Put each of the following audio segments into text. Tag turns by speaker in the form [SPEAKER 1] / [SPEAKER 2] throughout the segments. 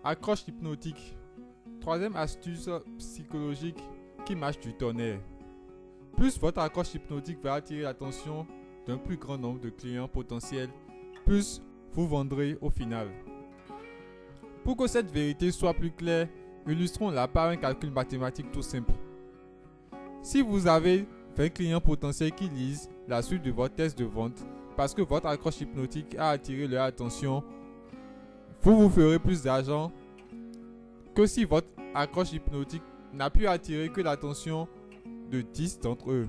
[SPEAKER 1] Accroche hypnotique. Troisième astuce psychologique qui marche du tonnerre. Plus votre accroche hypnotique va attirer l'attention d'un plus grand nombre de clients potentiels, plus vous vendrez au final. Pour que cette vérité soit plus claire, illustrons-la par un calcul mathématique tout simple. Si vous avez 20 clients potentiels qui lisent la suite de votre test de vente parce que votre accroche hypnotique a attiré leur attention, vous ferez plus d'argent que si votre accroche hypnotique n'a pu attirer que l'attention de 10 d'entre eux.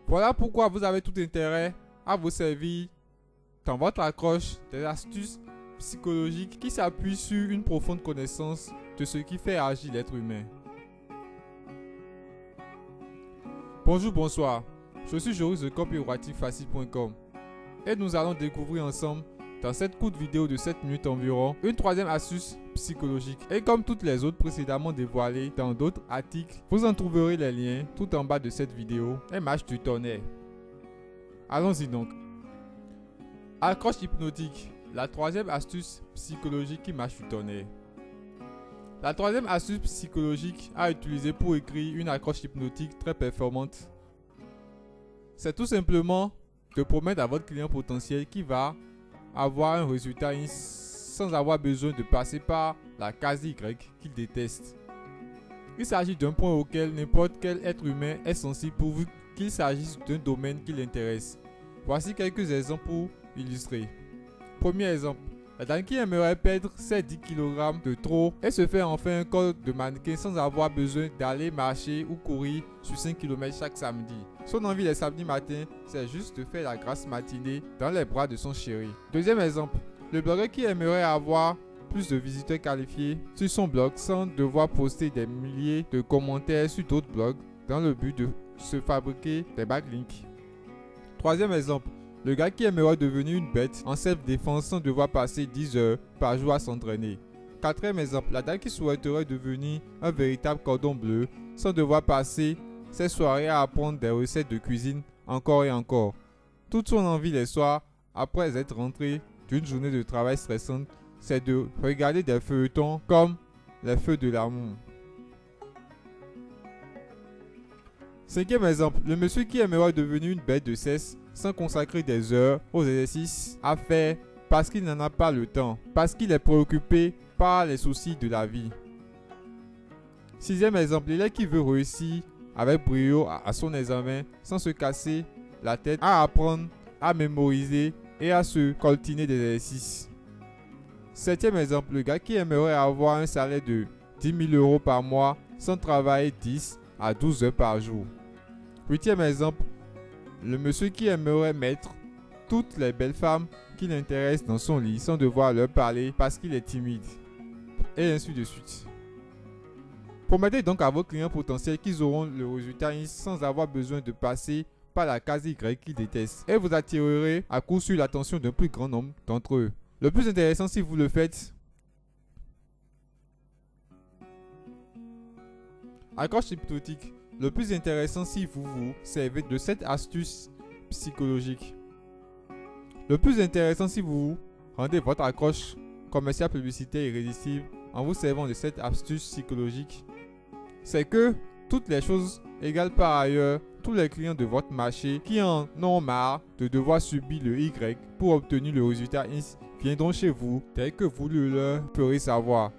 [SPEAKER 1] Voilà pourquoi vous avez tout intérêt à vous servir dans votre accroche des astuces psychologiques qui s'appuient sur une profonde connaissance de ce qui fait agir l'être humain. Bonjour, bonsoir, je suis Joris de copywritingfacile.com et nous allons découvrir ensemble dans cette courte vidéo de 7 minutes environ une troisième astuce psychologique. Et comme toutes les autres précédemment dévoilées dans d'autres articles, vous en trouverez les liens tout en bas de cette vidéo et marche du tonnerre. Allons-y donc. Accroche hypnotique, la troisième astuce psychologique qui marche du tonnerre. La troisième astuce psychologique à utiliser pour écrire une accroche hypnotique très performante, c'est tout simplement de promettre à votre client potentiel qu'il va avoir un résultat sans avoir besoin de passer par la case Y qu'il déteste. Il s'agit d'un point auquel n'importe quel être humain est sensible pourvu qu'il s'agisse d'un domaine qui l'intéresse. Voici quelques exemples pour illustrer. Premier exemple, la dame qui aimerait perdre ses 10 kg de trop et se faire enfin un corps de mannequin sans avoir besoin d'aller marcher ou courir sur 5 km chaque samedi. Son envie les samedis matins, c'est juste de faire la grasse matinée dans les bras de son chéri. Deuxième exemple, le blogueur qui aimerait avoir plus de visiteurs qualifiés sur son blog sans devoir poster des milliers de commentaires sur d'autres blogs dans le but de se fabriquer des backlinks. Troisième exemple, le gars qui aimerait devenir une bête en self-défense sans devoir passer 10 heures par jour à s'entraîner. Quatrième exemple, la dame qui souhaiterait devenir un véritable cordon bleu sans devoir passer ses soirées à apprendre des recettes de cuisine encore et encore. Toute son envie les soirs, après être rentré d'une journée de travail stressante, c'est de regarder des feuilletons comme les feux de l'amour. Cinquième exemple, le monsieur qui aimerait devenir une bête de cesse sans consacrer des heures aux exercices à faire parce qu'il n'en a pas le temps, parce qu'il est préoccupé par les soucis de la vie. Sixième exemple, l'élève qui veut réussir avec brio à son examen sans se casser la tête à apprendre, à mémoriser et à se coltiner des exercices. Septième exemple, le gars qui aimerait avoir un salaire de 10 000 euros par mois sans travailler 10 à 12 heures par jour. Huitième exemple, le monsieur qui aimerait mettre toutes les belles femmes qui l'intéressent dans son lit sans devoir leur parler parce qu'il est timide. Et ainsi de suite. Promettez donc à vos clients potentiels qu'ils auront le résultat sans avoir besoin de passer par la case Y qu'ils détestent. Et vous attirerez à coup sûr l'attention d'un plus grand nombre d'entre eux. Le plus intéressant si vous le faites, accroche hypnotique. Le plus intéressant si vous vous servez de cette astuce psychologique. Le plus intéressant si vous rendez votre accroche commerciale publicitaire irrésistible en vous servant de cette astuce psychologique, c'est que toutes les choses égales par ailleurs, tous les clients de votre marché qui en ont marre de devoir subir le Y pour obtenir le résultat X viendront chez vous dès que vous le leur ferez savoir.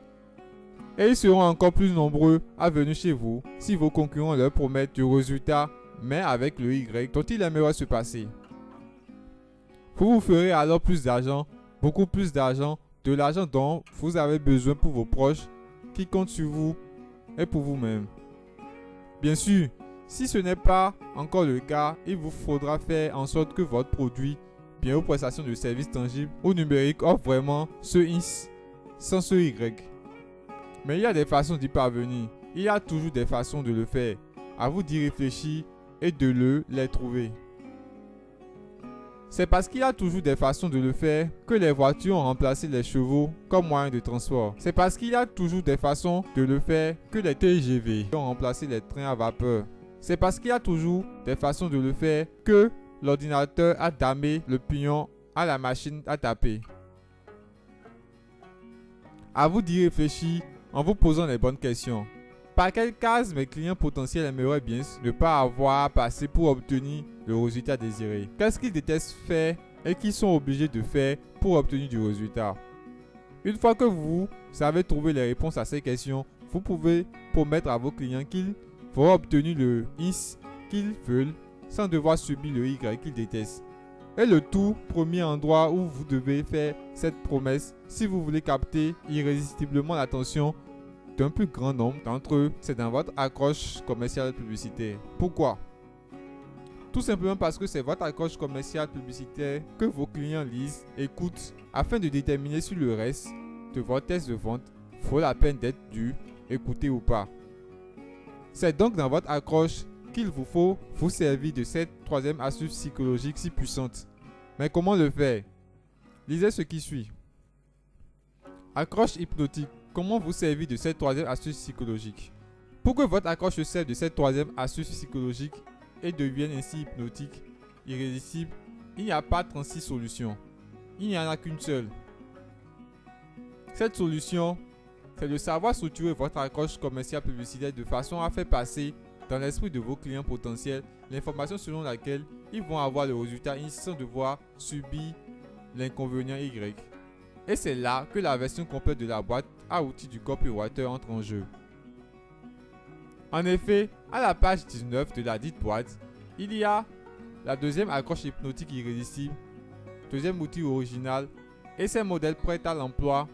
[SPEAKER 1] Et ils seront encore plus nombreux à venir chez vous si vos concurrents leur promettent du résultat, mais avec le Y dont il aimerait se passer. Vous ferez alors plus d'argent, beaucoup plus d'argent, de l'argent dont vous avez besoin pour vos proches, qui comptent sur vous et pour vous-même. Bien sûr, si ce n'est pas encore le cas, il vous faudra faire en sorte que votre produit, bien vos prestations de services tangibles ou numériques offrent vraiment ce X sans ce Y. Mais il y a des façons d'y parvenir. Il y a toujours des façons de le faire. À vous d'y réfléchir et de les trouver. C'est parce qu'il y a toujours des façons de le faire que les voitures ont remplacé les chevaux comme moyen de transport. C'est parce qu'il y a toujours des façons de le faire que les TGV ont remplacé les trains à vapeur. C'est parce qu'il y a toujours des façons de le faire que l'ordinateur a damé le pion à la machine à taper. À vous d'y réfléchir en vous posant les bonnes questions. Par quelle case mes clients potentiels aimeraient bien ne pas avoir passé pour obtenir le résultat désiré? Qu'est-ce qu'ils détestent faire et qu'ils sont obligés de faire pour obtenir du résultat? Une fois que vous savez trouver les réponses à ces questions, vous pouvez promettre à vos clients qu'ils vont obtenir le X qu'ils veulent sans devoir subir le Y qu'ils détestent. Et le tout premier endroit où vous devez faire cette promesse si vous voulez capter irrésistiblement l'attention d'un plus grand nombre d'entre eux, c'est dans votre accroche commerciale publicitaire. Pourquoi? Tout simplement parce que c'est votre accroche commerciale publicitaire que vos clients lisent, écoutent, afin de déterminer si le reste de votre test de vente vaut la peine d'être dû, écouté ou pas. C'est donc dans votre accroche qu'il vous faut vous servir de cette troisième astuce psychologique si puissante. Mais comment le faire? Lisez ce qui suit. Accroche hypnotique. Comment vous servir de cette troisième astuce psychologique? Pour que votre accroche se serve de cette troisième astuce psychologique et devienne ainsi hypnotique, irrésistible, il n'y a pas 36 solutions. Il n'y en a qu'une seule. Cette solution, c'est de savoir structurer votre accroche commerciale publicitaire de façon à faire passer dans l'esprit de vos clients potentiels l'information selon laquelle ils vont avoir le résultat X sans devoir subir l'inconvénient Y. Et c'est là que la version complète de la boîte à outils du copywriter entre en jeu. En effet, à la page 19 de la dite boîte, il y a la deuxième accroche hypnotique irrésistible, deuxième outil original et ces modèles prêts à l'emploi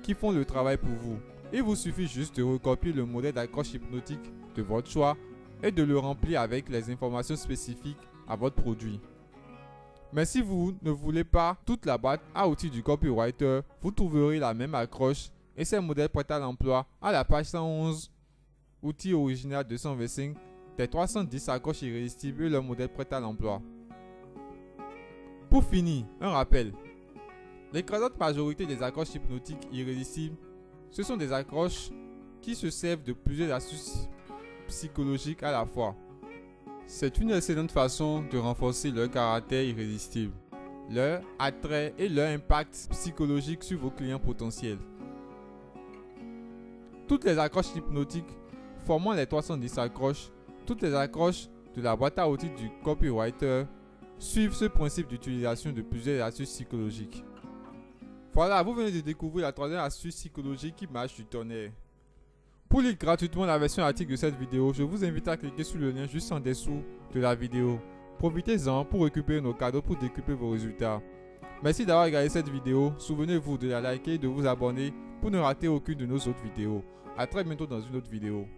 [SPEAKER 1] qui font le travail pour vous. Il vous suffit juste de recopier le modèle d'accroche hypnotique de votre choix et de le remplir avec les informations spécifiques à votre produit. Mais si vous ne voulez pas toute la boîte à outils du copywriter, vous trouverez la même accroche et ces modèles prêts à l'emploi à la page 111, outil original 225, des 310 accroches irrésistibles et leur modèle prêt à l'emploi. Pour finir, un rappel. L'écrasante majorité des accroches hypnotiques irrésistibles, ce sont des accroches qui se servent de plusieurs astuces psychologiques à la fois. C'est une excellente façon de renforcer leur caractère irrésistible, leur attrait et leur impact psychologique sur vos clients potentiels. Toutes les accroches hypnotiques formant les 310 accroches, toutes les accroches de la boîte à outils du copywriter suivent ce principe d'utilisation de plusieurs astuces psychologiques. Voilà, vous venez de découvrir la troisième astuce psychologique qui marche du tonnerre. Pour lire gratuitement la version article de cette vidéo, je vous invite à cliquer sur le lien juste en dessous de la vidéo. Profitez-en pour récupérer nos cadeaux pour décupler vos résultats. Merci d'avoir regardé cette vidéo. Souvenez-vous de la liker et de vous abonner pour ne rater aucune de nos autres vidéos. A très bientôt dans une autre vidéo.